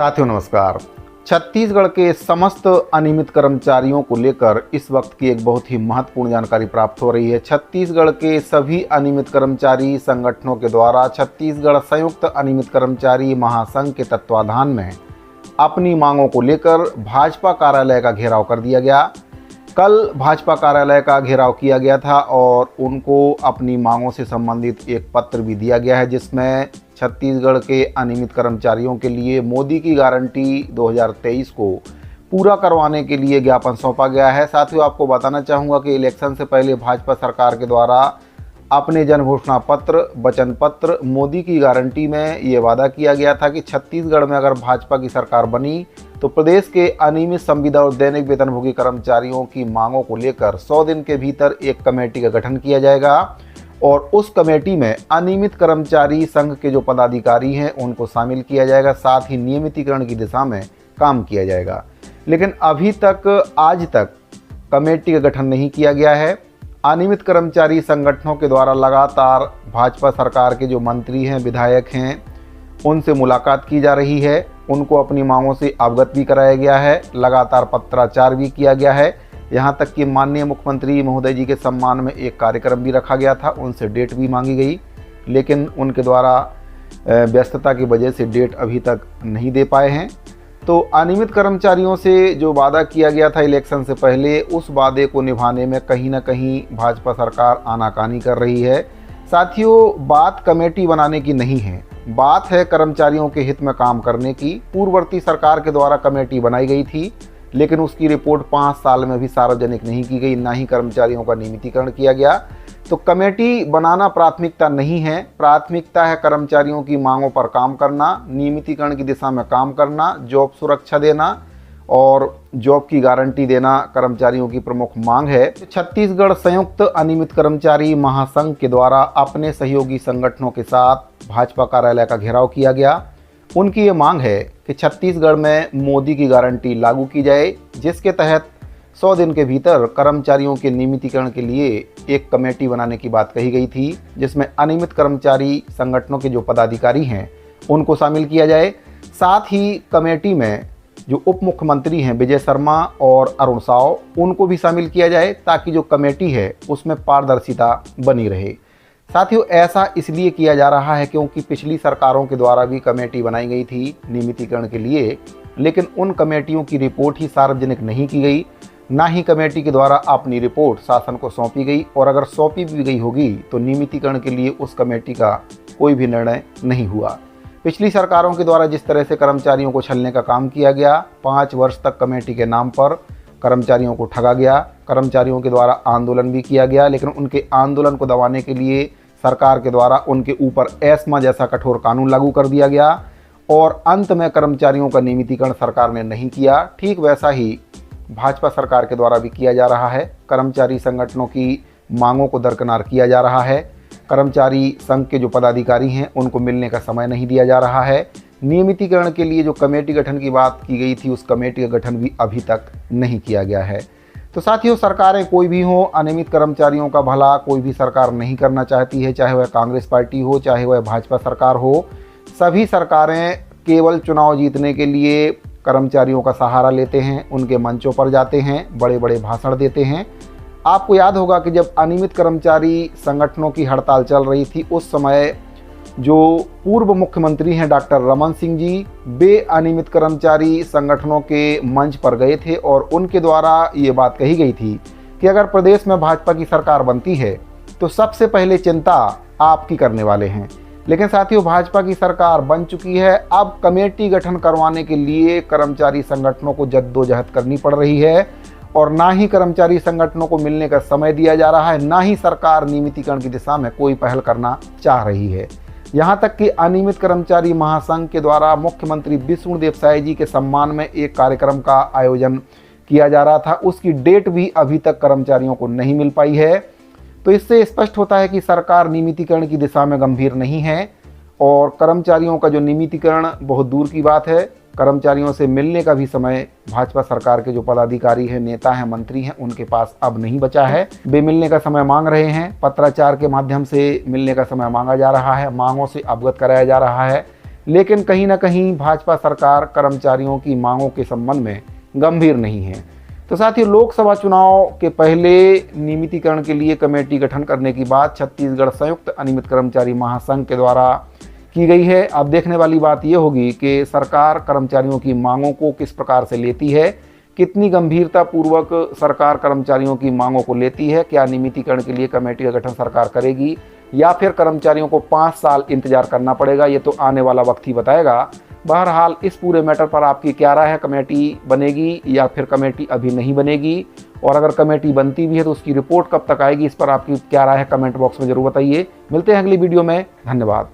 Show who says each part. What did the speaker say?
Speaker 1: साथियों नमस्कार। छत्तीसगढ़ के समस्त अनियमित कर्मचारियों को लेकर इस वक्त की एक बहुत ही महत्वपूर्ण जानकारी प्राप्त हो रही है। छत्तीसगढ़ के सभी अनियमित कर्मचारी संगठनों के द्वारा छत्तीसगढ़ संयुक्त अनियमित कर्मचारी महासंघ के तत्वाधान में अपनी मांगों को लेकर भाजपा कार्यालय का घेराव कर दिया गया। कल भाजपा कार्यालय का घेराव किया गया था और उनको अपनी मांगों से संबंधित एक पत्र भी दिया गया है, जिसमें छत्तीसगढ़ के अनियमित कर्मचारियों के लिए मोदी की गारंटी 2023 को पूरा करवाने के लिए ज्ञापन सौंपा गया है। साथियों, आपको बताना चाहूँगा कि इलेक्शन से पहले भाजपा सरकार के द्वारा अपने जन घोषणा पत्र, वचन पत्र, मोदी की गारंटी में ये वादा किया गया था कि छत्तीसगढ़ में अगर भाजपा की सरकार बनी तो प्रदेश के अनियमित संविदा और दैनिक वेतनभोगी कर्मचारियों की मांगों को लेकर 100 दिन के भीतर एक कमेटी का गठन किया जाएगा और उस कमेटी में अनियमित कर्मचारी संघ के जो पदाधिकारी हैं उनको शामिल किया जाएगा, साथ ही नियमितीकरण की दिशा में काम किया जाएगा। लेकिन अभी तक आज तक कमेटी का गठन नहीं किया गया है। अनियमित कर्मचारी संगठनों के द्वारा लगातार भाजपा सरकार के जो मंत्री हैं, विधायक हैं, उनसे मुलाकात की जा रही है, उनको अपनी मांगों से अवगत भी कराया गया है, लगातार पत्राचार भी किया गया है। यहाँ तक कि माननीय मुख्यमंत्री महोदय जी के सम्मान में एक कार्यक्रम भी रखा गया था, उनसे डेट भी मांगी गई, लेकिन उनके द्वारा व्यस्तता की वजह से डेट अभी तक नहीं दे पाए हैं। तो अनियमित कर्मचारियों से जो वादा किया गया था इलेक्शन से पहले, उस वादे को निभाने में कहीं ना कहीं भाजपा सरकार आनाकानी कर रही है। साथियों, बात कमेटी बनाने की नहीं है, बात है कर्मचारियों के हित में काम करने की। पूर्ववर्ती सरकार के द्वारा कमेटी बनाई गई थी, लेकिन उसकी रिपोर्ट 5 साल में भी सार्वजनिक नहीं की गई, ना ही कर्मचारियों का नियमितीकरण किया गया। तो कमेटी बनाना प्राथमिकता नहीं है, प्राथमिकता है कर्मचारियों की मांगों पर काम करना, नियमितीकरण की दिशा में काम करना, जॉब सुरक्षा देना और जॉब की गारंटी देना कर्मचारियों की प्रमुख मांग है। छत्तीसगढ़ संयुक्त अनियमित कर्मचारी महासंघ के द्वारा अपने सहयोगी संगठनों के साथ भाजपा कार्यालय का घेराव किया गया। उनकी ये मांग है कि छत्तीसगढ़ में मोदी की गारंटी लागू की जाए, जिसके तहत 100 दिन के भीतर कर्मचारियों के नियमितीकरण के लिए एक कमेटी बनाने की बात कही गई थी, जिसमें अनियमित कर्मचारी संगठनों के जो पदाधिकारी हैं उनको शामिल किया जाए। साथ ही कमेटी में जो उप मुख्यमंत्री हैं विजय शर्मा और अरुण साव, उनको भी शामिल किया जाए, ताकि जो कमेटी है उसमें पारदर्शिता बनी रहे। साथियों, ऐसा इसलिए किया जा रहा है क्योंकि पिछली सरकारों के द्वारा भी कमेटी बनाई गई थी नियमितीकरण के लिए, लेकिन उन कमेटियों की रिपोर्ट ही सार्वजनिक नहीं की गई, ना ही कमेटी के द्वारा अपनी रिपोर्ट शासन को सौंपी गई, और अगर सौंपी भी गई होगी तो नियमितीकरण के लिए उस कमेटी का कोई भी निर्णय नहीं हुआ। पिछली सरकारों के द्वारा जिस तरह से कर्मचारियों को छलने का काम किया गया, 5 वर्ष तक कमेटी के नाम पर कर्मचारियों को ठगा गया, कर्मचारियों के द्वारा आंदोलन भी किया गया, लेकिन उनके आंदोलन को दबाने के लिए सरकार के द्वारा उनके ऊपर एस्मा जैसा कठोर कानून लागू कर दिया गया और अंत में कर्मचारियों का नियमितीकरण सरकार ने नहीं किया। ठीक वैसा ही भाजपा सरकार के द्वारा भी किया जा रहा है। कर्मचारी संगठनों की मांगों को दरकिनार किया जा रहा है। कर्मचारी संघ के जो पदाधिकारी हैं उनको मिलने का समय नहीं दिया जा रहा है। नियमितीकरण के लिए जो कमेटी गठन की बात की गई थी, उस कमेटी का गठन भी अभी तक नहीं किया गया है। तो साथियों, सरकारें कोई भी हो, अनियमित कर्मचारियों का भला कोई भी सरकार नहीं करना चाहती है, चाहे वह कांग्रेस पार्टी हो, चाहे वह भाजपा सरकार हो। सभी सरकारें केवल चुनाव जीतने के लिए कर्मचारियों का सहारा लेते हैं, उनके मंचों पर जाते हैं, बड़े बड़े भाषण देते हैं। आपको याद होगा कि जब अनियमित कर्मचारी संगठनों की हड़ताल चल रही थी, उस समय जो पूर्व मुख्यमंत्री हैं डॉक्टर रमन सिंह जी, वे अनियमित कर्मचारी संगठनों के मंच पर गए थे और उनके द्वारा ये बात कही गई थी कि अगर प्रदेश में भाजपा की सरकार बनती है तो सबसे पहले चिंता आपकी करने वाले हैं। लेकिन साथियों, भाजपा की सरकार बन चुकी है। अब कमेटी गठन करवाने के लिए कर्मचारी संगठनों को जद्दोजहद करनी पड़ रही है और ना ही कर्मचारी संगठनों को मिलने का समय दिया जा रहा है, ना ही सरकार नियमितीकरण की दिशा में कोई पहल करना चाह रही है। यहाँ तक कि अनियमित कर्मचारी महासंघ के द्वारा मुख्यमंत्री विष्णुदेव साय जी के सम्मान में एक कार्यक्रम का आयोजन किया जा रहा था, उसकी डेट भी अभी तक कर्मचारियों को नहीं मिल पाई है। तो इससे स्पष्ट होता है कि सरकार नियमितीकरण की दिशा में गंभीर नहीं है और कर्मचारियों का जो नियमितीकरण बहुत दूर की बात है, कर्मचारियों से मिलने का भी समय भाजपा सरकार के जो पदाधिकारी हैं, नेता हैं, मंत्री हैं, उनके पास अब नहीं बचा है। वे मिलने का समय मांग रहे हैं, पत्राचार के माध्यम से मिलने का समय मांगा जा रहा है, मांगों से अवगत कराया जा रहा है, लेकिन कहीं ना कहीं भाजपा सरकार कर्मचारियों की मांगों के संबंध में गंभीर नहीं है। तो साथियों, लोकसभा चुनाव के पहले नियमितीकरण के लिए कमेटी गठन करने की बात छत्तीसगढ़ संयुक्त अनियमित कर्मचारी महासंघ के द्वारा की गई है। अब देखने वाली बात यह होगी कि सरकार कर्मचारियों की मांगों को किस प्रकार से लेती है, कितनी गंभीरता पूर्वक सरकार कर्मचारियों की मांगों को लेती है। क्या नियमितीकरण के लिए कमेटी का गठन सरकार करेगी या फिर कर्मचारियों को 5 साल इंतजार करना पड़ेगा, ये तो आने वाला वक्त ही बताएगा। बहरहाल इस पूरे मैटर पर आपकी क्या राय है? कमेटी बनेगी या फिर कमेटी अभी नहीं बनेगी? और अगर कमेटी बनती भी है तो उसकी रिपोर्ट कब तक आएगी? इस पर आपकी क्या राय है? कमेंट बॉक्स में जरूर बताइए। मिलते हैं अगली वीडियो में। धन्यवाद।